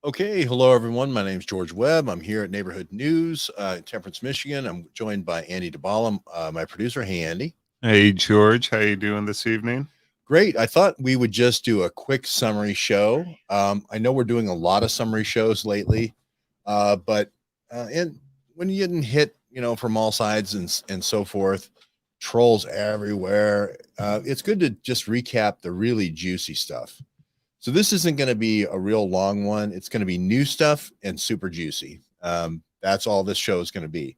Okay, hello everyone. My name is George Webb. I'm here at Neighborhood News in Temperance, Michigan. I'm joined by Andy DeBala, my producer. Hey, Andy. Hey George, how you doing this evening? Great. I thought we would just do a quick summary show. I know we're doing a lot of summary shows lately, but and when you're getting hit, from all sides and so forth, trolls everywhere. It's good to just recap the really juicy stuff. So this isn't going to be a real long one. It's going to be new stuff and super juicy. That's all this show is going to be.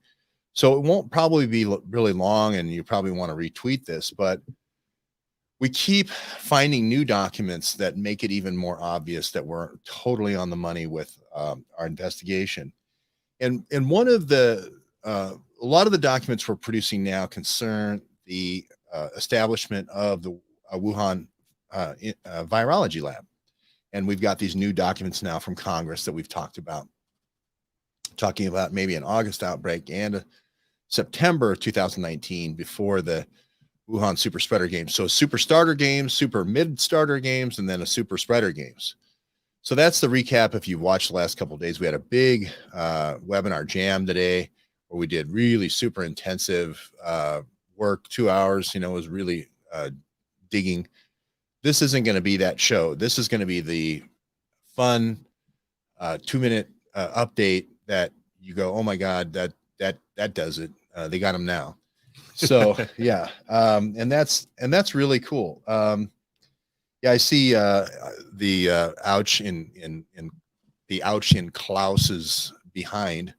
So it won't probably be really long, and you probably want to retweet this, but we keep finding new documents that make it even more obvious that we're totally on the money with our investigation. And one of the a lot of the documents we're producing now concern the establishment of the Wuhan virology lab. And we've got these new documents now from Congress that we've talked about, talking about maybe an August outbreak and a September 2019 before the Wuhan super spreader games. So super starter games, super mid starter games, and then a super spreader games. So that's the recap. If you've watched the last couple of days, we had a big webinar jam today where we did really super intensive work, 2 hours, was really digging. This isn't going to be that show. This is going to be the fun 2-minute update that you go, oh my God, that does it. They got him now. So yeah, and that's really cool. Yeah, I see the ouch in the ouch in Klaus's behind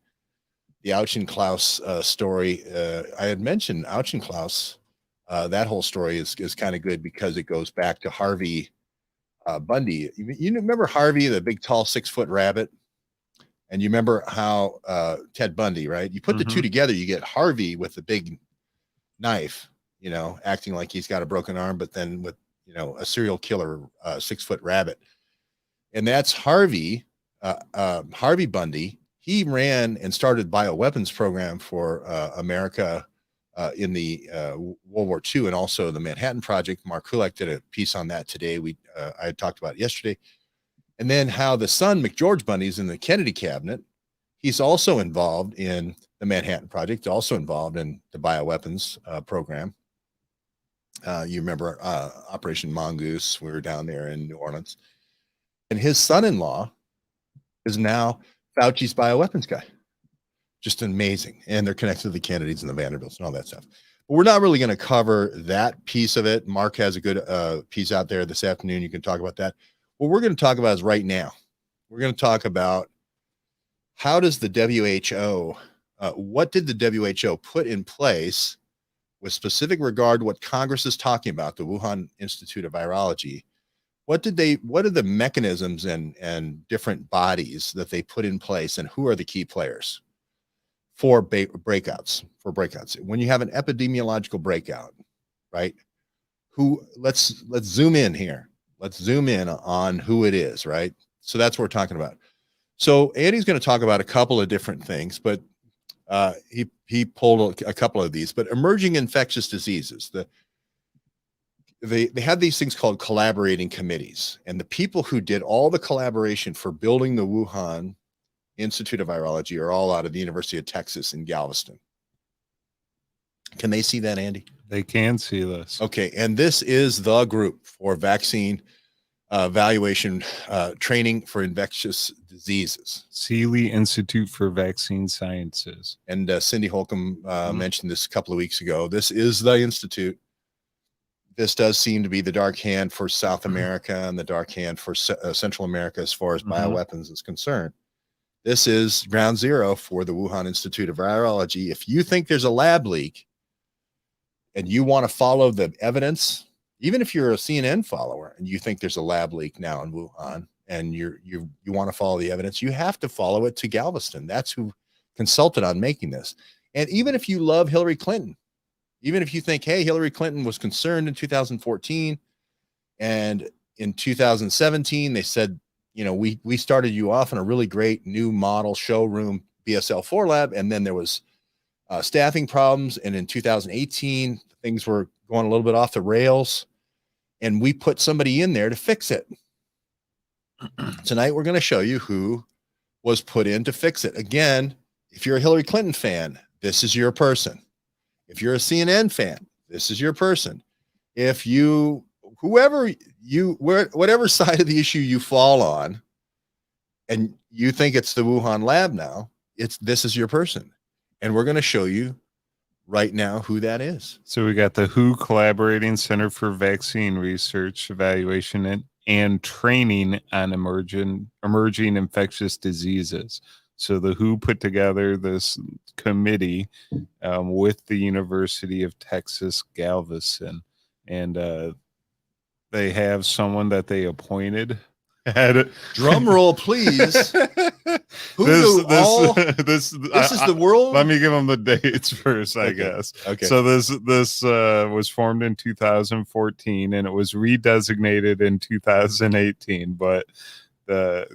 the ouch in Klaus story. I had mentioned ouch in Klaus. That whole story is kind of good because it goes back to Harvey Bundy. You remember Harvey, the big, tall, 6-foot rabbit? And you remember how Ted Bundy, right? You put the two together, you get Harvey with the big knife, acting like he's got a broken arm, but then with, a serial killer, 6-foot rabbit. And that's Harvey, Harvey Bundy. He ran and started bioweapons program for America in the World War II and also the Manhattan Project. Mark Kulak did a piece on that today. I had talked about it yesterday. And then how the son, McGeorge Bundy, is in the Kennedy cabinet. He's also involved in the Manhattan Project, also involved in the bioweapons program. You remember Operation Mongoose? We were down there in New Orleans. And his son-in-law is now Fauci's bioweapons guy. Just amazing. And they're connected to the Kennedys and the Vanderbilts and all that stuff. But we're not really going to cover that piece of it. Mark has a good piece out there this afternoon. You can talk about that. What we're going to talk about is right now. We're going to talk about how does the WHO, what did the WHO put in place with specific regard to what Congress is talking about, the Wuhan Institute of Virology? What are the mechanisms and different bodies that they put in place, and who are the key players for breakouts? When you have an epidemiological breakout, right? Let's zoom in here. Let's zoom in on who it is, right? So that's what we're talking about. So Andy's going to talk about a couple of different things, but he pulled a couple of these. But emerging infectious diseases, they had these things called collaborating committees, and the people who did all the collaboration for building the Wuhan Institute of Virology are all out of the University of Texas in Galveston. Can they see that, Andy? They can see this. Okay, and this is the group for vaccine evaluation training for infectious diseases. Seeley Institute for Vaccine Sciences. And Cindy Holcomb mentioned this a couple of weeks ago. This is the institute. This does seem to be the dark hand for South America and the dark hand for Central America as far as bioweapons is concerned. This is ground zero for the Wuhan Institute of Virology. If you think there's a lab leak and you want to follow the evidence, even if you're a CNN follower and you think there's a lab leak now in Wuhan and you want to follow the evidence, you have to follow it to Galveston. That's who consulted on making this. And even if you love Hillary Clinton, even if you think, hey, Hillary Clinton was concerned in 2014 and in 2017, they said, we started you off in a really great new model showroom BSL-4 lab, and then there was staffing problems. And in 2018, things were going a little bit off the rails, and we put somebody in there to fix it. Tonight, we're going to show you who was put in to fix it. Again, if you're a Hillary Clinton fan, this is your person. If you're a CNN fan, this is your person. If you, whatever side of the issue you fall on, and you think it's the Wuhan lab now, this is your person. And we're going to show you right now who that is. So we got the WHO Collaborating Center for Vaccine Research, Evaluation, and Training on Emerging Infectious Diseases. So the WHO put together this committee with the University of Texas Galveston, and they have someone that they appointed. Drum roll, please. This is the world. Let me give them the dates first, I guess. Okay. So this was formed in 2014, and it was redesignated in 2018. But the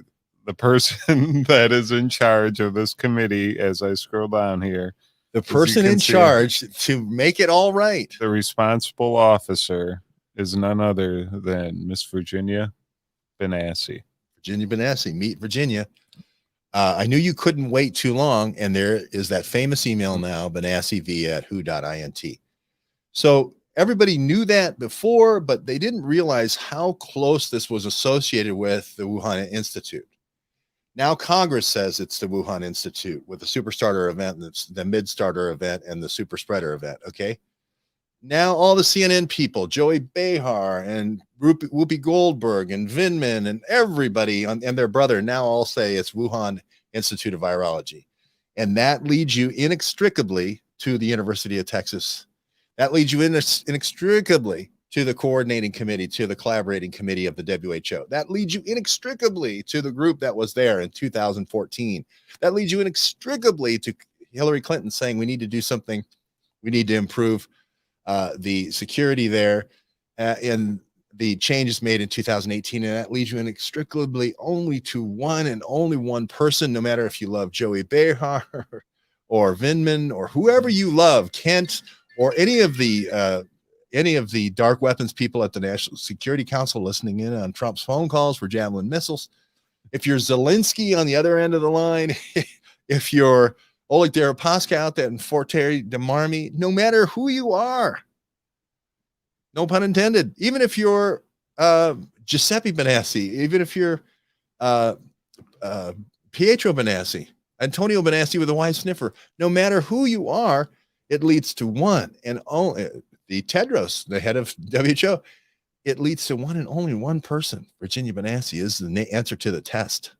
person that is in charge of this committee, as I scroll down here, the person in charge to make it all right, the responsible officer, is none other than Miss Virginia Benassi. Virginia Benassi, meet Virginia. I knew you couldn't wait too long, and there is that famous email now, benassiv@who.int. So everybody knew that before, but they didn't realize how close this was associated with the Wuhan Institute. Now Congress says it's the Wuhan Institute with the Super Starter event, the Mid Starter event, and the Super Spreader event. Okay. Now all the CNN people, Joey Behar and Whoopi Goldberg and Vindman and everybody and their brother now all say it's Wuhan Institute of Virology. And that leads you inextricably to the University of Texas. That leads you inextricably to the coordinating committee, to the collaborating committee of the WHO. That leads you inextricably to the group that was there in 2014. That leads you inextricably to Hillary Clinton saying we need to do something. We need to improve the security there and the changes made in 2018. And that leads you inextricably only to one and only one person, no matter if you love Joey Behar or Vindman or whoever you love, Kent, or any of the dark weapons people at the National Security Council listening in on Trump's phone calls for Javelin missiles. If you're Zelensky on the other end of the line, if you're Oleg Deripaska out there in Fort Terry DeMarmy, no matter who you are, no pun intended, even if you're Giuseppe Benassi, even if you're Pietro Benassi, Antonio Benassi with a white sniffer, no matter who you are, it leads to one and only, the Tedros, the head of WHO, it leads to one and only one person. Virginia Benassi is the answer to the test.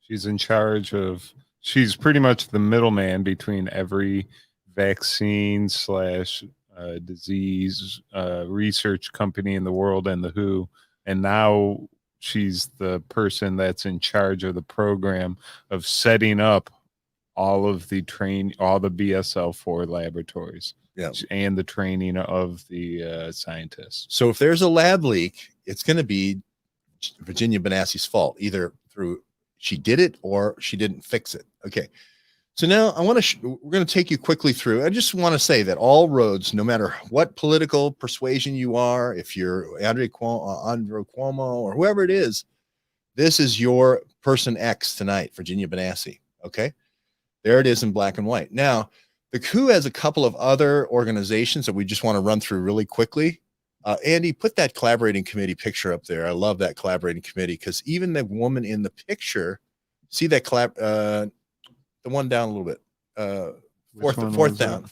She's in charge of, she's pretty much the middleman between every vaccine / disease research company in the world and the WHO. And now she's the person that's in charge of the program of setting up all of the BSL-4 laboratories. Yeah. And the training of the scientists. So if there's a lab leak, it's going to be Virginia Benassi's fault, either through she did it or she didn't fix it. Okay. So now we're going to take you quickly through. I just want to say that all roads, no matter what political persuasion you are, if you're Andrew Cuomo or whoever it is, this is your person X tonight, Virginia Benassi. Okay. There it is in black and white. Now, the WHO has a couple of other organizations that we just want to run through really quickly. Andy, put that collaborating committee picture up there. I love that collaborating committee because even the woman in the picture, see that the one down a little bit. Fourth down.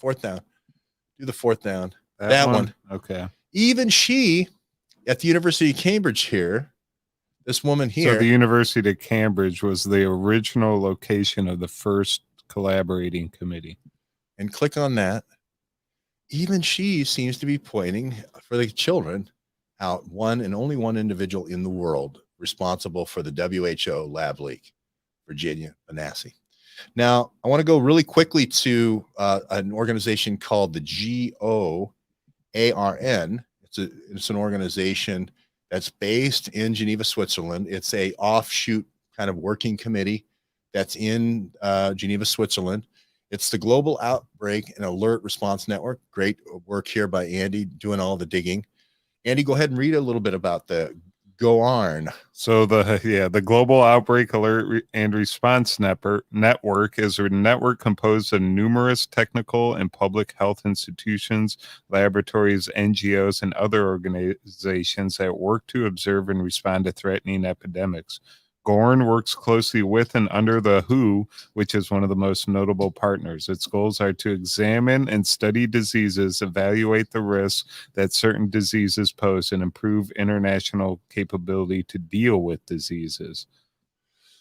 Do the fourth down. That one. Okay. Even she at the University of Cambridge here, this woman here. So the University of Cambridge was the original location of the first collaborating committee. And click on that. Even she seems to be pointing for the children out one and only one individual in the world responsible for the WHO lab leak, Virginia Benassi. Now, I want to go really quickly to an organization called the GOARN. It's an organization that's based in Geneva, Switzerland. It's a offshoot kind of working committee that's in Geneva, Switzerland. It's the Global Outbreak and Alert Response Network. Great work here by Andy doing all the digging. Andy, go ahead and read a little bit about the Goarn. So the Global Outbreak Alert and Response Network is a network composed of numerous technical and public health institutions, laboratories, NGOs, and other organizations that work to observe and respond to threatening epidemics. Gorn works closely with and under the WHO, which is one of the most notable partners. Its goals are to examine and study diseases, evaluate the risks that certain diseases pose, and improve international capability to deal with diseases.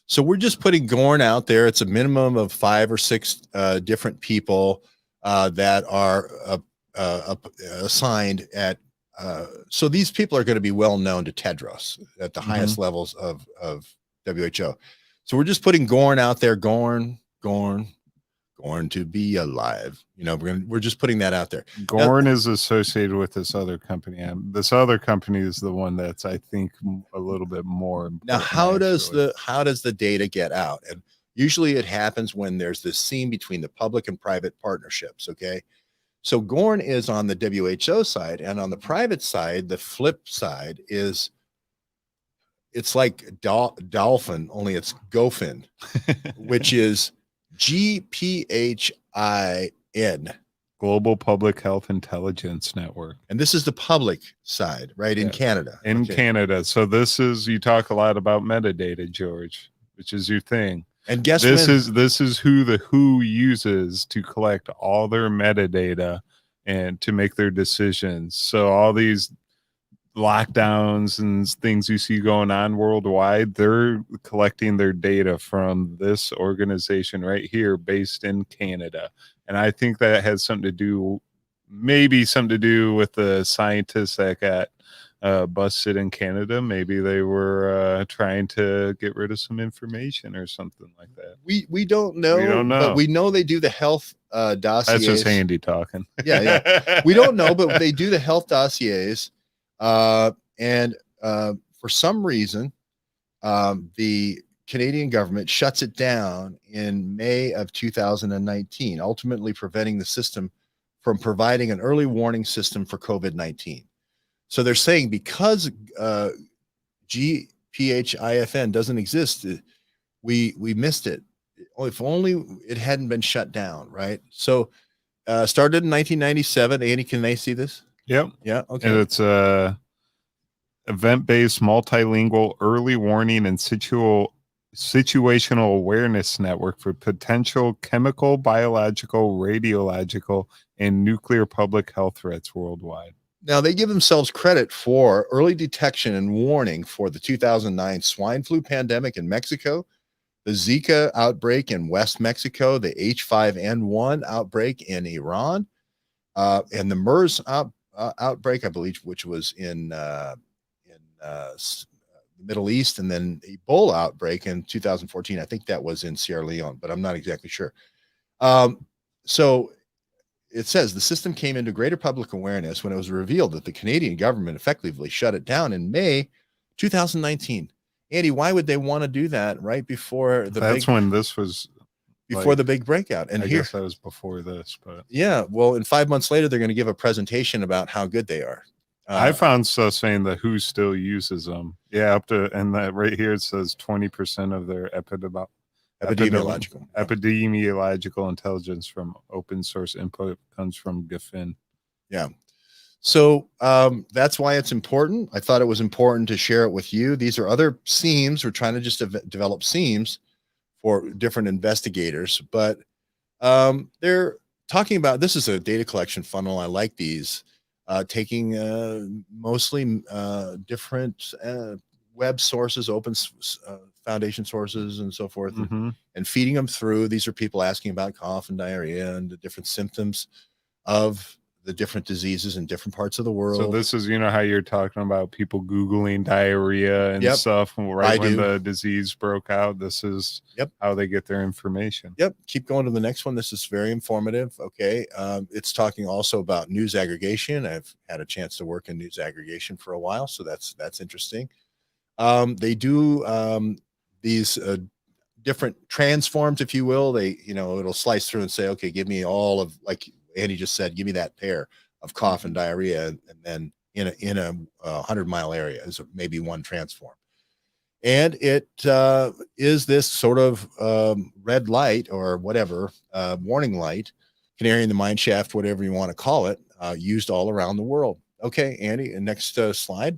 So we're just putting Gorn out there. It's a minimum of 5 or 6 different people that are assigned at. So these people are going to be well known to Tedros at the highest levels of WHO. So we're just putting Gorn out there. Gorn to be alive. You know, we're just putting that out there. Gorn is associated with this other company. This other company is the one that's, I think, a little bit more important. Now, how does the data get out? And usually it happens when there's this seam between the public and private partnerships. Okay. So Gorn is on the WHO side, and on the private side, the flip side is it's like dolphin, only it's GoFin, which is GPHIN. Global Public Health Intelligence Network. And this is the public side, right? In Canada. In Canada. So this is, you talk a lot about metadata, George, which is your thing. And guess this is who the WHO uses to collect all their metadata and to make their decisions. So all these lockdowns and things you see going on worldwide, they're collecting their data from this organization right here based in Canada. And I think that has something to do with the scientists that got busted in Canada. Maybe they were trying to get rid of some information or something like that. We don't know. We don't know. But we know they do the health dossiers. That's just Handy talking. Yeah. We don't know, but they do the health dossiers. And for some reason, the Canadian government shuts it down in May of 2019, ultimately preventing the system from providing an early warning system for COVID-19. So they're saying because GPHIFN doesn't exist, we missed it. If only it hadn't been shut down, right? So started in 1997. Andy, can they see this? Yep. Yeah. Okay. And it's event-based multilingual early warning and situational awareness network for potential chemical, biological, radiological, and nuclear public health threats worldwide. Now, they give themselves credit for early detection and warning for the 2009 swine flu pandemic in Mexico, the Zika outbreak in West Mexico, the H5N1 outbreak in Iran, and the MERS outbreak, I believe, which was in the Middle East, and then Ebola outbreak in 2014. I think that was in Sierra Leone, but I'm not exactly sure. So it says the system came into greater public awareness when it was revealed that the Canadian government effectively shut it down in May 2019. Andy, why would they want to do that right before when this was before the big breakout? And I guess that was before this, but yeah, well, and 5 months later, they're going to give a presentation about how good they are. I found stuff saying that WHO still uses them. Yeah, up to, and that right here it says 20% of their epidemiological intelligence from open source input comes from GFIN. Yeah. So that's why it's important. I thought it was important to share it with you. These are other seams. We're trying to just develop seams for different investigators, but they're talking about, this is a data collection funnel. I like these. Taking mostly different web sources, open foundation sources, and so forth, and feeding them through. These are people asking about cough and diarrhea and the different symptoms of the different diseases in different parts of the world. So this is, you know, how you're talking about people Googling diarrhea and stuff when the disease broke out. This is how they get their information. Yep. Keep going to the next one. This is very informative. Okay. It's talking also about news aggregation. I've had a chance to work in news aggregation for a while, so that's interesting. They do these different transforms, if you will. They, you know, it'll slice through and say, okay, give me all of, like Andy just said, give me that pair of cough and diarrhea, and then in a 100-mile area is maybe one transform. And it is this sort of red light or whatever, warning light, canary in the mine shaft, whatever you want to call it, used all around the world. Okay, Andy, next slide.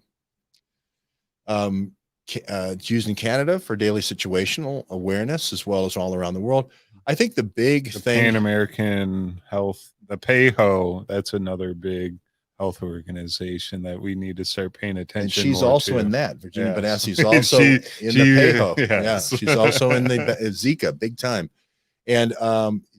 It's used in Canada for daily situational awareness as well as all around the world. I think the big thing, Pan American Health, the PAHO, that's another big health organization that we need to start paying attention. and she's more also to. in that. Virginia Yes. Banassi is also in the PAHO. Yes. Yeah, she's also in the Zika, big time. And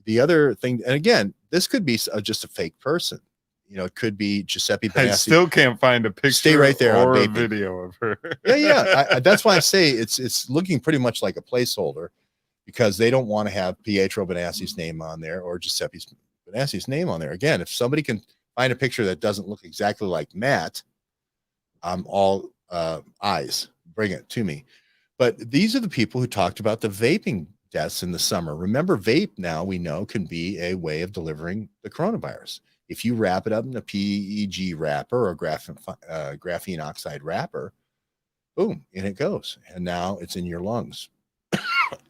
the other thing, and again, this could be just a fake person. You know, it could be Giuseppe Banassi. I still can't find a picture. Stay right there or on a vaping. video of her. Yeah. That's why I say it's looking pretty much like a placeholder, because they don't want to have Pietro Banassi's name on there or Giuseppe Banassi's name on there. Again, if somebody can find a picture that doesn't look exactly like Matt, I'm all eyes. Bring it to me. But these are the people who talked about the vaping deaths in the summer. Remember, vape now we know can be a way of delivering the coronavirus. If you wrap it up in a PEG wrapper or graphene oxide wrapper, boom, in it goes. And now it's in your lungs.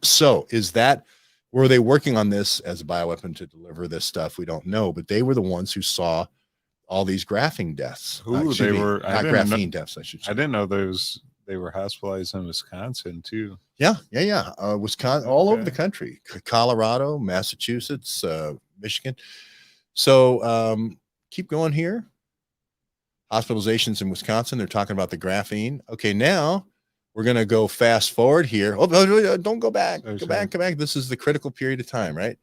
So were they working on this as a bioweapon to deliver this stuff? We don't know, but they were the ones who saw all these graphene deaths. Not graphene deaths, I should say. I didn't know they were hospitalized in Wisconsin too. Yeah. Wisconsin, all over the country, Colorado, Massachusetts, Michigan. So keep going here. Hospitalizations in Wisconsin. They're talking about the graphene. Okay, now we're going to go fast forward here. Oh, don't go back. Go back. This is the critical period of time, right?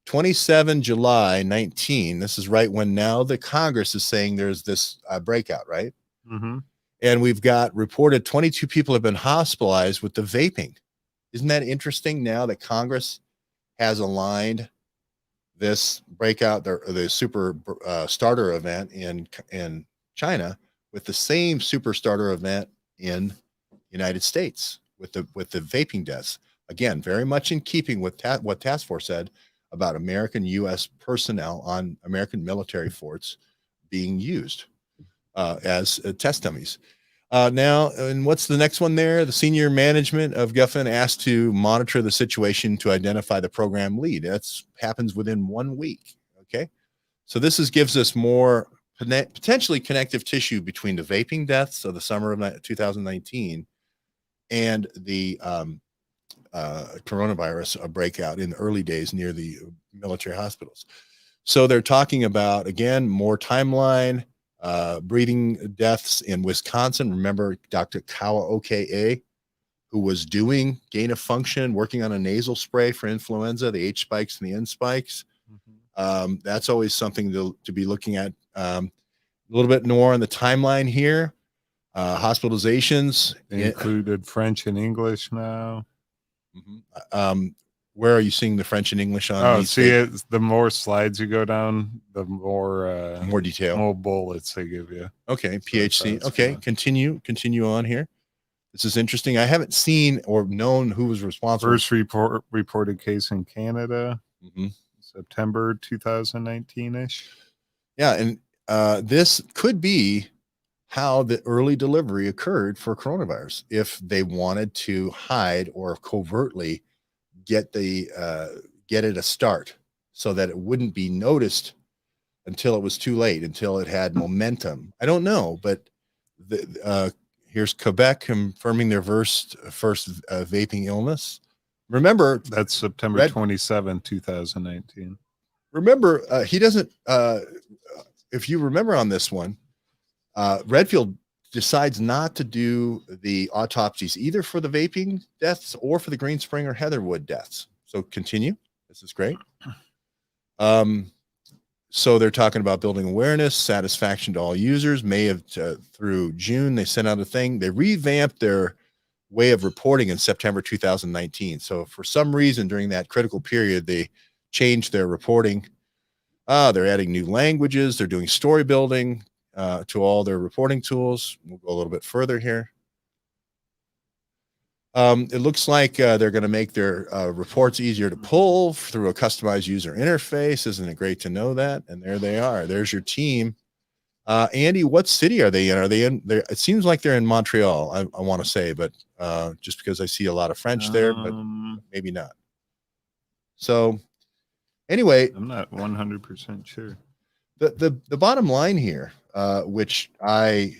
27 July 19. This is right when now the Congress is saying there's this breakout, right? Mm-hmm. And we've got reported 22 people have been hospitalized with the vaping. Isn't that interesting now that Congress has aligned this breakout, the super starter event in China with the same super starter event in United States with the vaping deaths? Again, very much in keeping with what Task Force said about American U.S. personnel on American military forts being used as test dummies. Now, and what's the next one there? The senior management of Guffin asked to monitor the situation to identify the program lead. That happens within 1 week. Okay. So this gives us more potentially connective tissue between the vaping deaths of the summer of 2019 and the coronavirus breakout in the early days near the military hospitals. So they're talking about, again, more timeline, breathing deaths in Wisconsin. Remember Dr. Kawa Oka, who was doing gain of function, working on a nasal spray for influenza, the H spikes and the N spikes. Mm-hmm. That's always something to be looking at. A little bit more on the timeline here. Hospitalizations included French and English now. Mm-hmm. Where are you seeing the French and English on? The more slides you go down, the more detail, more bullets they give you. Okay, PHC. Okay, continue on here. This is interesting. I haven't seen or known who was responsible. First reported case in Canada, September 2019-ish. Yeah, and this could be how the early delivery occurred for coronavirus. If they wanted to hide or covertly get it a start so that it wouldn't be noticed until it was too late, until it had momentum. I don't know, but here's Quebec confirming their first vaping illness. Remember, that's September 27, 2019. Remember, he doesn't, if you remember on this one, Redfield decides not to do the autopsies either for the vaping deaths or for the Green Spring or Heatherwood deaths. So continue. This is great. So they're talking about building awareness, satisfaction to all users. May of through June, they sent out a thing. They revamped their way of reporting in September 2019. So for some reason during that critical period, they changed their reporting. They're adding new languages. They're doing story building to all their reporting tools. We'll go a little bit further here. It looks like they're going to make their reports easier to pull through a customized user interface. Isn't it great to know that? And there they are. There's your team Andy, what city are they in? Are they in there? It seems like they're in Montreal. I want to say, but just because I see a lot of French there, but maybe not. So anyway, I'm not 100% sure. The bottom line here, which what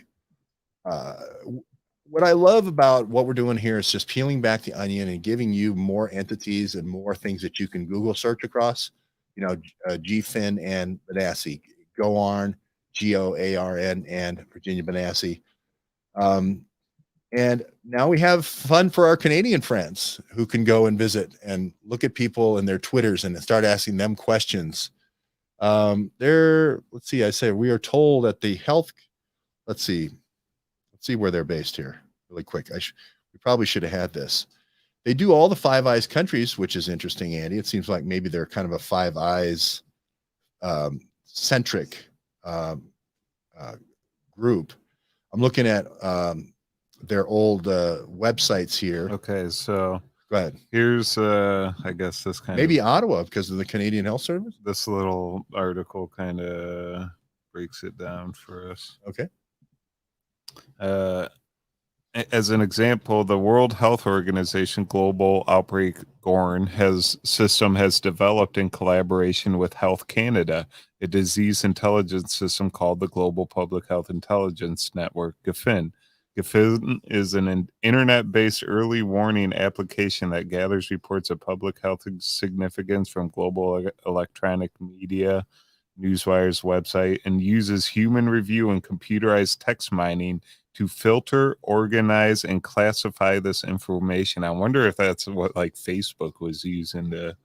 I love about what we're doing here is just peeling back the onion and giving you more entities and more things that you can Google search across. You know, GFIN and Benassi, GOARN, GOARN, and Virginia Benassi. And now we have fun for our Canadian friends who can go and visit and look at people and their Twitters and start asking them questions. Let's see, I say we are told that the health, let's see where they're based here really quick. We probably should have had this. They do all the Five Eyes countries, which is interesting, Andy. It seems like maybe they're kind of a Five Eyes centric group. I'm looking at their old websites here. Okay, so go ahead. Here's I guess this kind maybe of Ottawa because of the Canadian Health Service. This little article kind of breaks it down for us. Okay. As an example, the World Health Organization Global Outbreak GORN system has developed in collaboration with Health Canada, a disease intelligence system called the Global Public Health Intelligence Network, GFIN. GFIN is an internet-based early warning application that gathers reports of public health significance from global electronic media, newswires, website, and uses human review and computerized text mining to filter, organize, and classify this information. I wonder if that's what like Facebook was using to.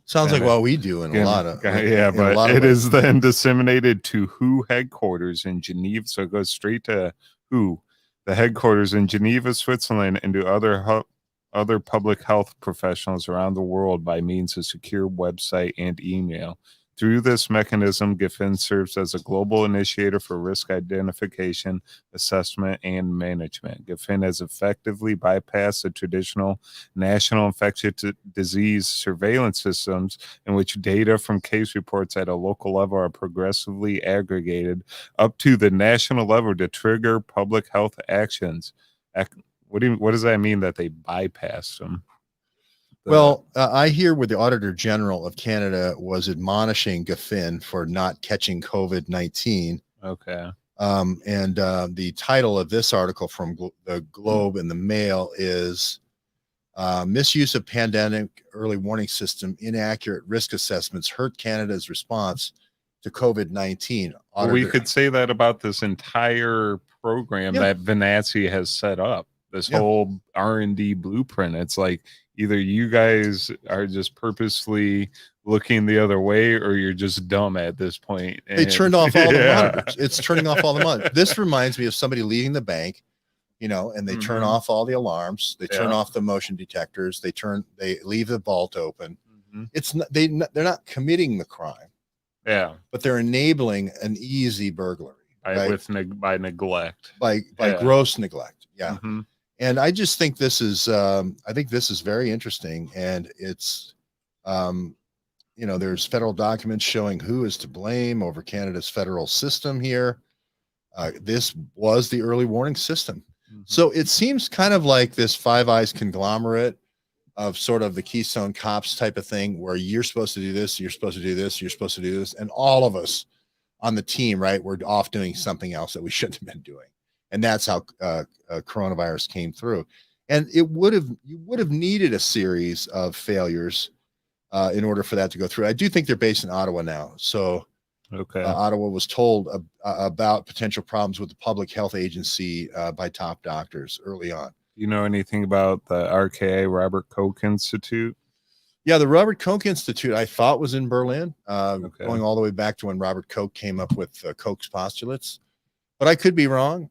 Sounds like what we do in a lot of but it is then disseminated to WHO headquarters in Geneva. So it goes straight to WHO, the headquarters in Geneva, Switzerland, and to other public health professionals around the world by means of secure website and email. Through this mechanism, GFIN serves as a global initiator for risk identification, assessment, and management. GFIN has effectively bypassed the traditional national infectious disease surveillance systems in which data from case reports at a local level are progressively aggregated up to the national level to trigger public health actions. What does that mean that they bypassed them? Well, I hear where the Auditor General of Canada was admonishing GFIN for not catching COVID-19. Okay. And the title of this article from the Globe and the Mail is Misuse of Pandemic Early Warning System, Inaccurate Risk Assessments Hurt Canada's Response to COVID-19. Well, we could say that about this entire program that Benassi has set up, this whole R&D blueprint. It's like, either you guys are just purposely looking the other way or you're just dumb at this point. They turned off all the monitors. It's turning off all the monitors. This reminds me of somebody leaving the bank, and they turn off all the alarms. They turn off the motion detectors. They leave the vault open. It's not, they're not committing the crime. Yeah. But they're enabling an easy burglary. By neglect. By gross neglect. Yeah. And I just think this is very interesting. And it's, there's federal documents showing who is to blame over Canada's federal system here. This was the early warning system. So it seems kind of like this Five Eyes conglomerate of sort of the Keystone Cops type of thing, where you're supposed to do this, you're supposed to do this, you're supposed to do this. And all of us on the team, right, we're off doing something else that we shouldn't have been doing. And that's how coronavirus came through. And you would have needed a series of failures in order for that to go through. I do think they're based in Ottawa now. So Ottawa was told about potential problems with the public health agency by top doctors early on. You know anything about the RKA, Robert Koch Institute? Yeah, the Robert Koch Institute, I thought was in Berlin, going all the way back to when Robert Koch came up with Koch's postulates. But I could be wrong.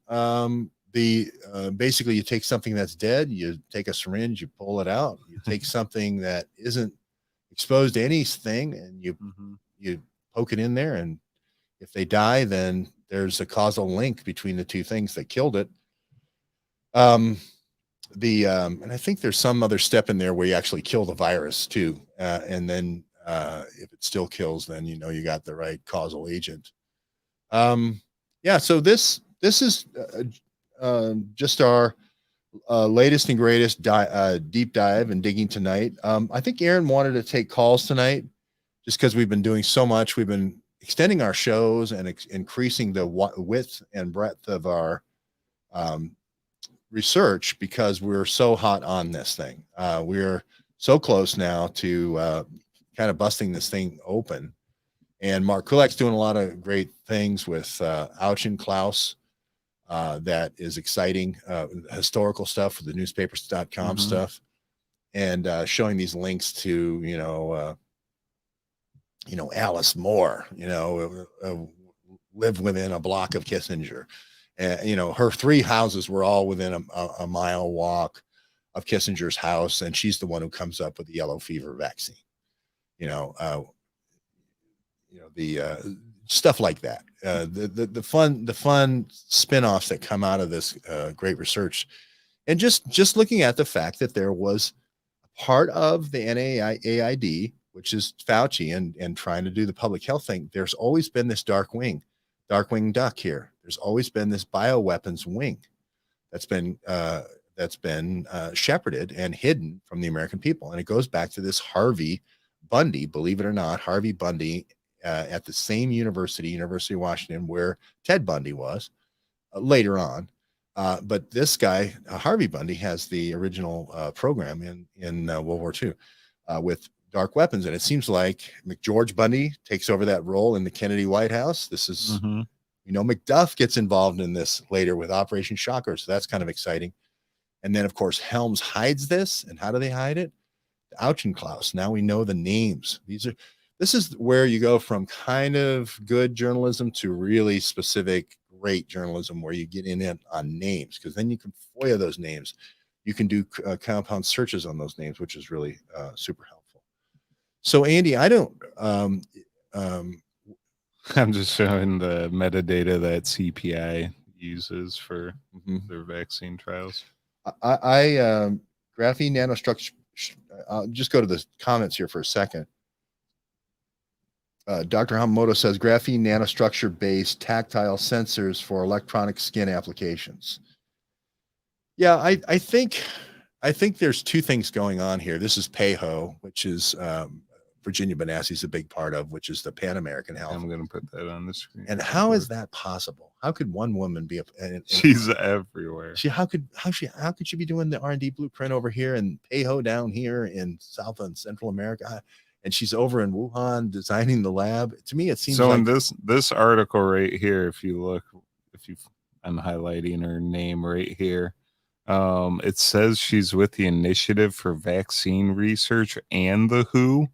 Basically you take something that's dead, you take a syringe, you pull it out, you take something that isn't exposed to anything, and you poke it in there, and if they die, then there's a causal link between the two things that killed it. And I think there's some other step in there where you actually kill the virus too, and then if it still kills, then you got the right causal agent. Yeah. So this is just our latest and greatest deep dive and digging tonight. I think Aaron wanted to take calls tonight just because we've been doing so much. We've been extending our shows and increasing the width and breadth of our um, research because we're so hot on this thing. We're so close now to kind of busting this thing open. And Mark Kulak's doing a lot of great things with Auchinclaus. That is exciting, historical stuff for the newspapers.com stuff, and showing these links to, Alice Moore, lived within a block of Kissinger. Her three houses were all within a mile walk of Kissinger's house, and she's the one who comes up with the yellow fever vaccine. The stuff like that. The fun spin-offs that come out of this great research, and just looking at the fact that there was a part of the NIAID, which is Fauci and trying to do the public health thing. There's always been this dark-winged duck here. There's always been this bioweapons wing that's been shepherded and hidden from the American people, and it goes back to this Harvey Bundy, believe it or not, Harvey Bundy. At the same university, University of Washington, where Ted Bundy was later on. But this guy, Harvey Bundy, has the original program in World War II with dark weapons. And it seems like McGeorge Bundy takes over that role in the Kennedy White House. This is, Macduff gets involved in this later with Operation Shocker. So that's kind of exciting. And then, of course, Helms hides this. And how do they hide it? Auchinclaus. Now we know the names. This is where you go from kind of good journalism to really specific, great journalism where you get in on names, because then you can FOIA those names. You can do compound searches on those names, which is really super helpful. So, Andy, I don't. I'm just showing the metadata that CPI uses for their vaccine trials. I graphene nanostructure. I'll just go to the comments here for a second. Dr. Hamamoto says graphene nanostructure-based tactile sensors for electronic skin applications. Yeah, I think there's two things going on here. This is PAHO, which is Virginia Benassi is a big part of, which is the Pan American Health. I'm going to put that on the screen. And how is that possible? How could one woman be she's everywhere. How could she be doing the R&D blueprint over here and PAHO down here in South and Central America? And she's over in Wuhan designing the lab. To me, it seems so. Like in this article right here, I'm highlighting her name right here. It says she's with the Initiative for Vaccine Research and the WHO,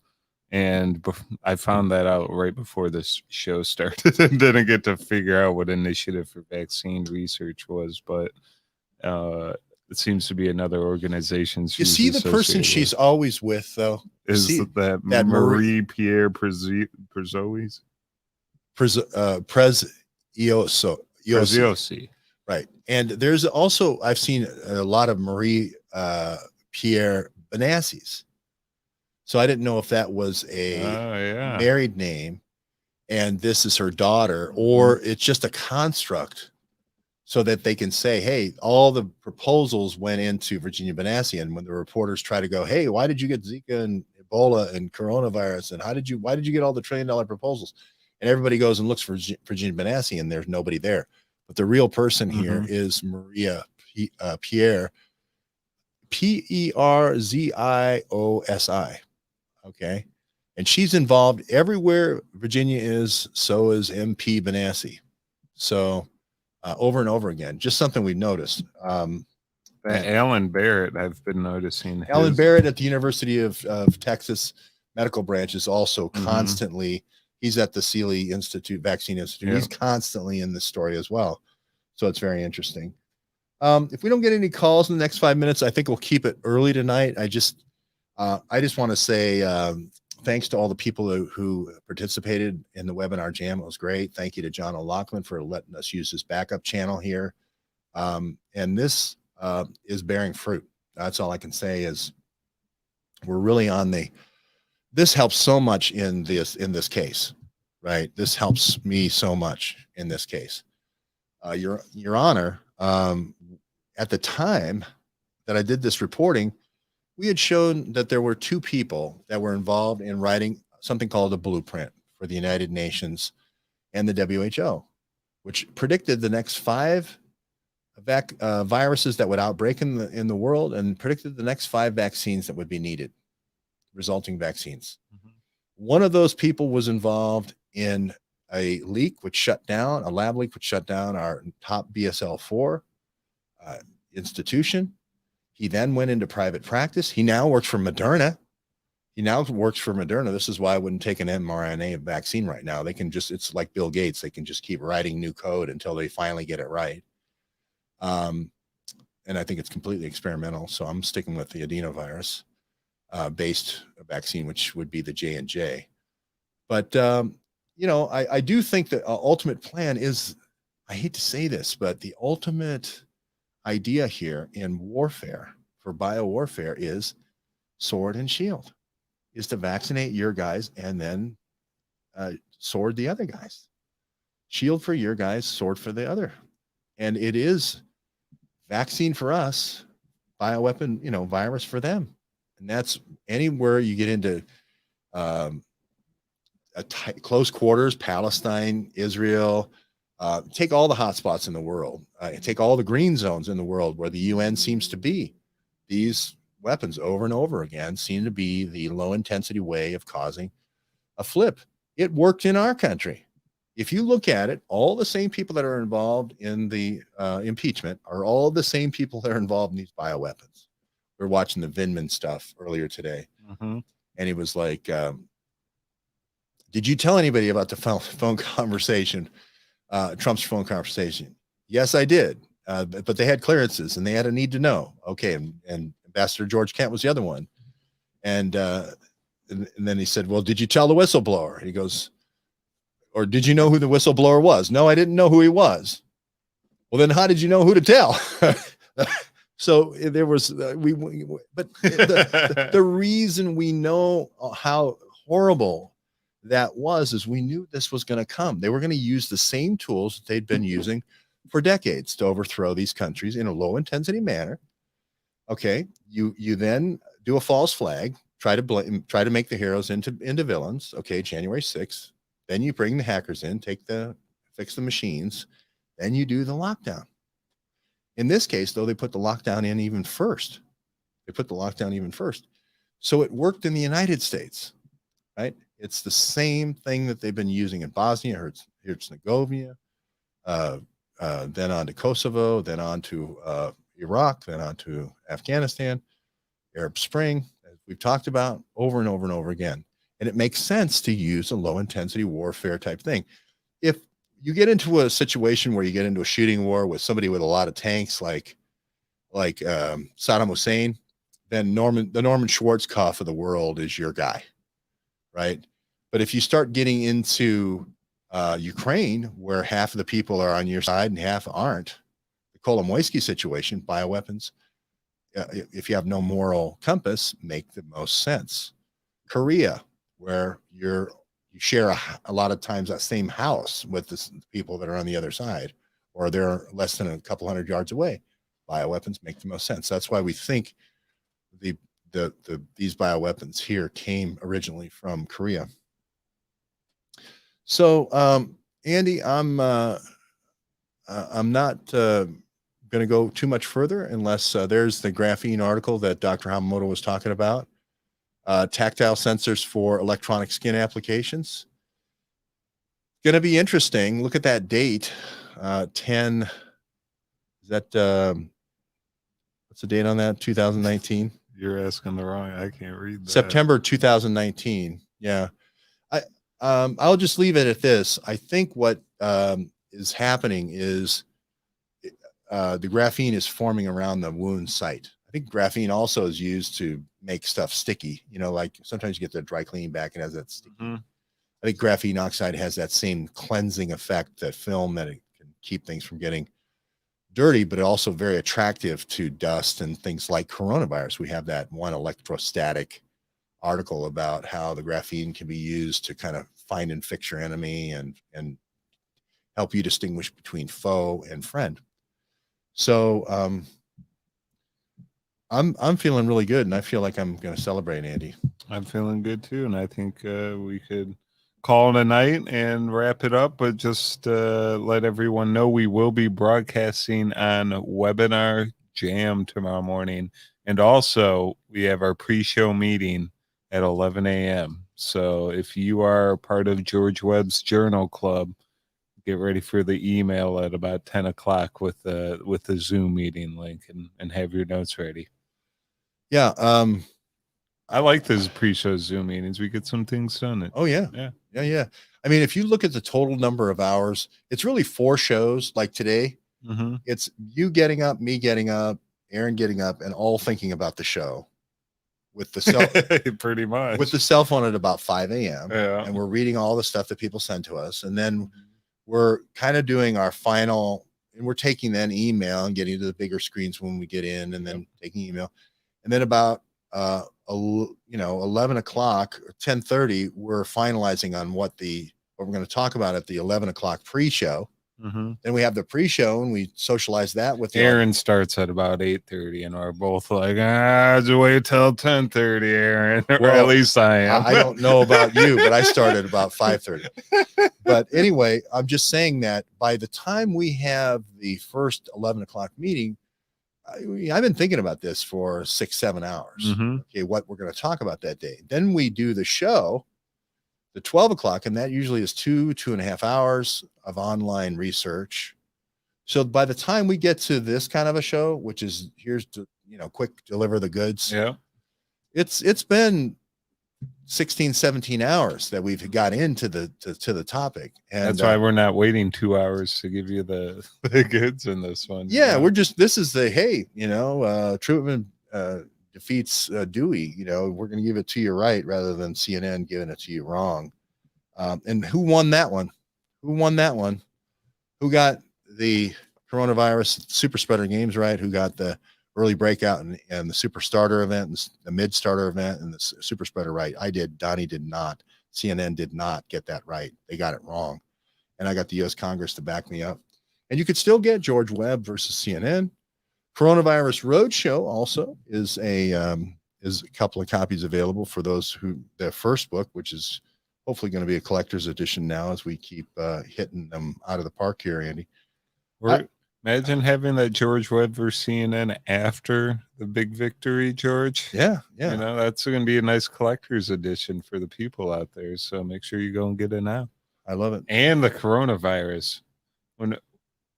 and I found that out right before this show started and didn't get to figure out what Initiative for Vaccine Research was, but it seems to be another organization. You see the person she's always with, though, is that Marie-Pierre Preziosi? Preziosi. Right. And there's also, I've seen a lot of Marie-Pierre Benassis. So I didn't know if that was a married name and this is her daughter, or it's just a construct so that they can say, hey, all the proposals went into Virginia Benassi. And when the reporters try to go, hey, why did you get Zika and Ebola and coronavirus? And why did you get all the $1 trillion proposals? And everybody goes and looks for Virginia Benassi and there's nobody there. But the real person here is Maria Pierre, Perziosi. Okay. And she's involved everywhere Virginia is. So is MP Benassi. So over and over again, just something we've noticed. Alan Barrett, I've been noticing. Alan Barrett at the University of Texas Medical Branch is also constantly, he's at the Sealy Institute, Vaccine Institute. Yeah. He's constantly in this story as well. So it's very interesting. If we don't get any calls in the next 5 minutes, I think we'll keep it early tonight. I just want to say thanks to all the people who participated in the webinar jam. It was great. Thank you to John O'Loughlin for letting us use his backup channel here. And this is bearing fruit. That's all I can say is we're really on this helps so much in this case, right? This helps me so much in this case. Your Honor, at the time that I did this reporting, we had shown that there were two people that were involved in writing something called a blueprint for the United Nations and the WHO, which predicted the next five viruses that would outbreak in the world and predicted the next five vaccines that would be needed, resulting vaccines. Mm-hmm. One of those people was involved in a leak which shut down, a lab leak which shut down our top BSL-4 institution. He then went into private practice. He now works for Moderna. This is why I wouldn't take an mRNA vaccine right now. They can just, it's like Bill Gates. They can just keep writing new code until they finally get it right. And I think it's completely experimental. So I'm sticking with the adenovirus based vaccine, which would be the J&J. But, I do think that ultimate plan is, I hate to say this, but the ultimate idea here in warfare for biowarfare is sword and shield, is to vaccinate your guys and then sword the other guys. Shield for your guys, sword for the other. And it is vaccine for us, bioweapon, virus for them. And that's anywhere you get into close quarters, Palestine, Israel, take all the hotspots in the world, take all the green zones in the world where the UN seems to be. These weapons over and over again seem to be the low intensity way of causing a flip. It worked in our country. If you look at it, all the same people that are involved in the impeachment are all the same people that are involved in these bioweapons. We were watching the Vindman stuff earlier today. Mm-hmm. And he was like, did you tell anybody about the phone conversation, Trump's phone conversation? Yes, I did. But they had clearances and they had a need to know. Okay. And Ambassador George Kent was the other one. And then he said, well, did you tell the whistleblower? He goes, or did you know who the whistleblower was? No, I didn't know who he was. Well, then how did you know who to tell? So there was, but the reason we know how horrible that was is we knew this was going to come. They were going to use the same tools that they'd been using for decades to overthrow these countries in a low intensity manner. Okay. You then do a false flag, try to make the heroes into villains. Okay. January 6th. Then you bring the hackers in, fix the machines. Then you do the lockdown. In this case, though, they put the lockdown in even first. So it worked in the United States, right? It's the same thing that they've been using in Bosnia, Herzegovina, then on to Kosovo, then on to Iraq, then on to Afghanistan, Arab Spring, as we've talked about over and over and over again. And it makes sense to use a low intensity warfare type thing. If you get into a situation where you get into a shooting war with somebody with a lot of tanks, like Saddam Hussein, then the Norman Schwarzkopf of the world is your guy, right? But if you start getting into Ukraine, where half of the people are on your side and half aren't, the Kolomoisky situation, bioweapons, if you have no moral compass, make the most sense. Korea, where you share a lot of times that same house with the people that are on the other side, or they're less than a couple hundred yards away. Bioweapons make the most sense. That's why we think these bioweapons here came originally from Korea. So, Andy, I'm not going to go too much further unless there's the graphene article that Dr. Hamamoto was talking about. Tactile sensors for electronic skin applications. Going to be interesting. Look at that date. 10. Is that what's the date on that? 2019. You're asking the wrong. I can't read that. September 2019. Yeah. I'll just leave it at this. I think what is happening is the graphene is forming around the wound site. I think graphene also is used to make stuff sticky. Like sometimes you get the dry cleaning back and it has that sticky. Mm-hmm. I think graphene oxide has that same cleansing effect, that film, that it can keep things from getting dirty, but also very attractive to dust and things like coronavirus. We have that one electrostatic article about how the graphene can be used to kind of find and fix your enemy and help you distinguish between foe and friend. So I'm feeling really good, and I feel like I'm going to celebrate, Andy. I'm feeling good too, and I think we could call it a night and wrap it up. But just let everyone know we will be broadcasting on Webinar Jam tomorrow morning, and also we have our pre-show meeting at 11 a.m. So if you are part of George Webb's Journal Club, get ready for the email at about 10 o'clock with the Zoom meeting link, and have your notes ready. Yeah. I like those pre-show Zoom meetings. We get some things done. Oh yeah. Yeah. I mean, if you look at the total number of hours, it's really 4 shows like today. Mm-hmm. It's you getting up, me getting up, Aaron getting up, and all thinking about the show with the pretty much with the cell phone at about 5 a.m. Yeah. And we're reading all the stuff that people send to us. And then we're kind of doing our final, and we're taking then email and getting to the bigger screens when we get in, and then taking email. And then about 11 o'clock or 10:30, we're finalizing on what we're going to talk about at the 11 o'clock pre-show. Mm-hmm. Then we have the pre-show, and we socialize that with Aaron. Starts at about 8:30, and we're both like, just wait till 10:30, Aaron. Or at least I am. I don't know about you, but I started about 5:30. But anyway, I'm just saying that by the time we have the first 11 o'clock meeting, I've been thinking about this for 6-7 hours. Mm-hmm. Okay, what we're going to talk about that day. Then we do the show, the 12 o'clock, and that usually is 2.5 hours of online research. So by the time we get to this kind of a show, which is here's to quick deliver the goods. Yeah, it's been 16-17 hours that we've got into the topic, and that's why we're not waiting 2 hours to give you the goods in this one. Yeah, this is the Truman defeats Dewey. We're going to give it to you right rather than CNN giving it to you wrong. And who won that one? Who got the coronavirus super spreader games right? Who got the early breakout and the super starter event, and the mid starter event, and the super spreader right? I did. Donnie did not. CNN did not get that right. They got it wrong. And I got the U.S. Congress to back me up. And you could still get George Webb versus CNN. Coronavirus Roadshow also is a couple of copies available for those who their first book, which is hopefully going to be a collector's edition now as we keep hitting them out of the park here, Andy. Imagine having that George Webb versus CNN after the big victory, George. Yeah. That's going to be a nice collector's edition for the people out there. So make sure you go and get it now. I love it. And the coronavirus. When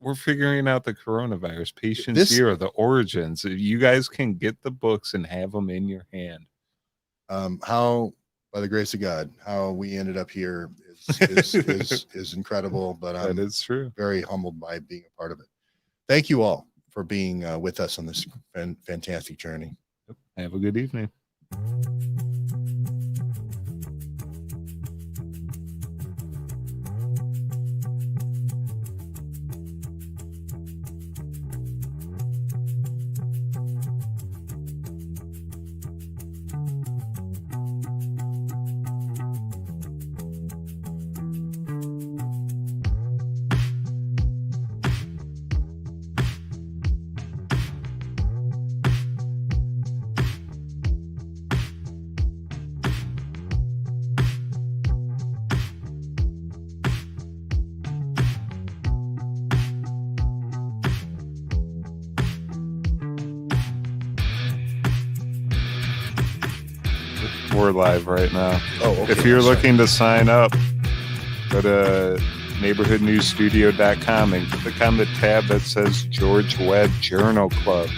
we're figuring out the coronavirus, Patient Zero, the origins, you guys can get the books and have them in your hand. How, by the grace of God, how we ended up here is incredible, but that is true. Very humbled by being a part of it. Thank you all for being with us on this fantastic journey. Have a good evening. We're live right now. Oh, okay. If you're looking to sign up, go to neighborhoodnewsstudio.com and click on the tab that says George Webb Journal Club,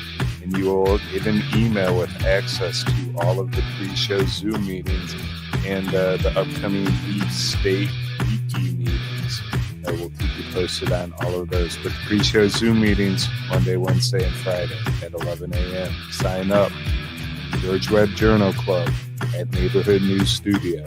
and you will get an email with access to all of the pre-show Zoom meetings and the upcoming state wiki meetings. I will keep you posted on all of those. But pre-show Zoom meetings Monday, Wednesday, and Friday at 11 a.m. Sign up. George Webb Journal Club at Neighborhood News Studio.